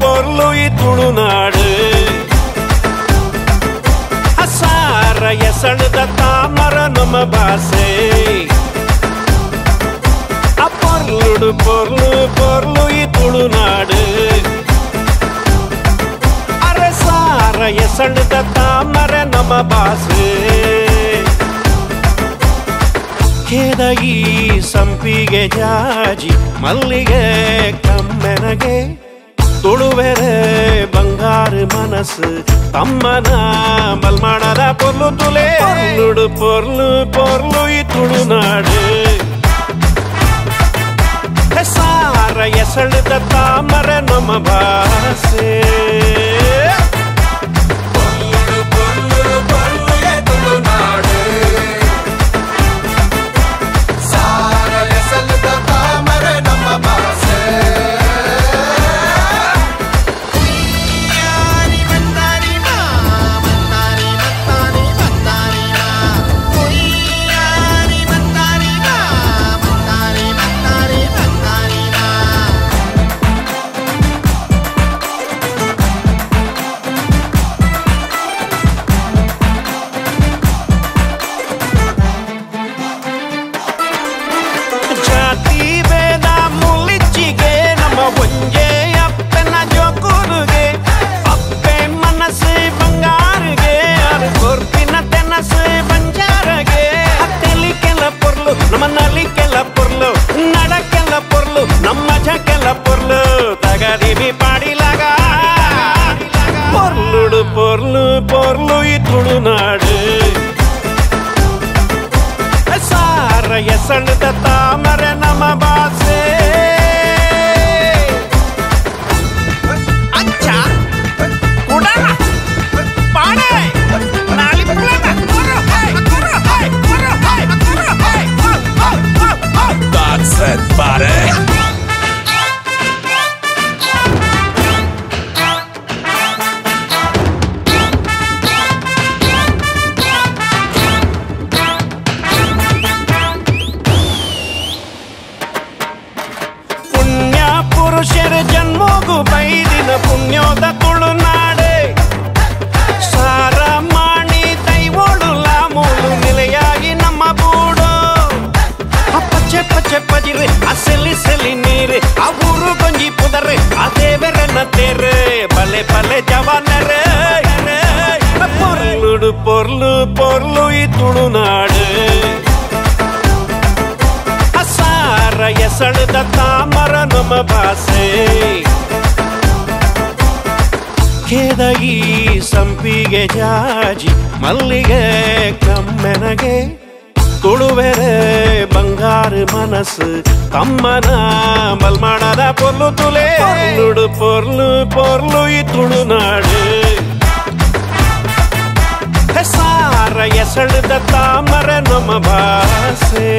ಪೊರ್ಲು ಈ ತುಳುನಾಡು ಹಸಾರ ಎಸಳದ ತಾಮರ ನಮ್ಮ ಭಾಷೆ ಪೊರ್ಲು ಪೊರ್ಲು ಪೊರ್ಲು ಈ ತುಳುನಾಡು ಅರಸಾರ ಎಸಳದ ತಾಮರ ನಮ್ಮ ಭಾಷೆ ಈ ಸಂಪಿಗೆ ಜಾಜಿ ಮಲ್ಲಿಗೆ ಕಮ್ಮೆನಗೆ ತುಳುವೆರೆ ಬಂಗಾರ ಮನಸ್ಸು ತಮ್ಮನ ಮಲ್ಮಾಡದ ಪೊರ್ಲು ತುಲೆ ಪೊರ್ಲು ಪೊರ್ಲು ಪೊರ್ಲು ಈ ತುಳುನಾಡು ಸಾರ ಎಸಳದ ತಾಮರ ನಮ್ಮ ಭಾಷೆ ನಮ್ಮನಲಿಕ್ಕೆಲ್ಲ ಪೊರ್ಲು ನಡಕ್ಕೆಲ್ಲ ಪೊರ್ಲು ನಮ್ಮ ಜಕ್ಕೆಲ್ಲ ಪೊರ್ಲು ತಗದಿವಿ ಪಾಡಿಲಾಗ ಪೊರ್ಲು ಪೊರ್ಲು ಪೊರ್ಲು ಈ ತುಳುನಾಡು ಸಾರ ಎಸಳದ ತಾಮರ ನಮ್ಮ ಭಾಷೆ ಅಚ್ಚ ಕುಡಣ ಪಾಡೆ That's it, buddy. ಪುಣ್ಯ ಪುರುಷರ ಜನ್ಮಗೂ ಬೈದಿನ ಪುಣ್ಯೋದ ತುಳುನಾಡೆ ಸಾರ ಮಾಣಿ ದೈವೋಳು ಲಾಮೂಲು ನೆಲೆಯಾಗಿ ನಮ್ಮ ಬೂಡು ಪಚ್ಚೆ ಪಚ್ಚೆ ಪಜಿರೆ ಆ ಸೆಲಿ ನೀರು ಆ ಊರು ಗೊಂಜಿ ಪುದರೆ ಆ ದೇವರನ್ನ ತೇರೆ ಬಲೆ ಬಲೆ ಜವಾನರೇ ಪೊರ್ಲು ಪೊರ್ಲು ಪೊರ್ಲು ಈ ತುಳುನಾಡು ಹಸಾರ ಎಸಳದ ತಾಮರ ನಮ್ಮ ಭಾಷೆ ಈ ಸಂಪಿಗೆ ಜಾಜಿ ಮಲ್ಲಿಗೆ ಕಮ್ಮೆನಗೆ ತುಳುವೆರೆ ಬಂಗಾರ ಮನಸ್ಸು ತಮ್ಮನ ಮಲ್ಮಾಡದ ಪೊರ್ಲು ತುಲೆ ಪೊರ್ಲು ಪೊರ್ಲು ಪೊರ್ಲು ಈ ತುಳುನಾಡು ಸಾರ ಎಸಳದ ತಾಮರ ನಮ್ಮ ಭಾಷೆ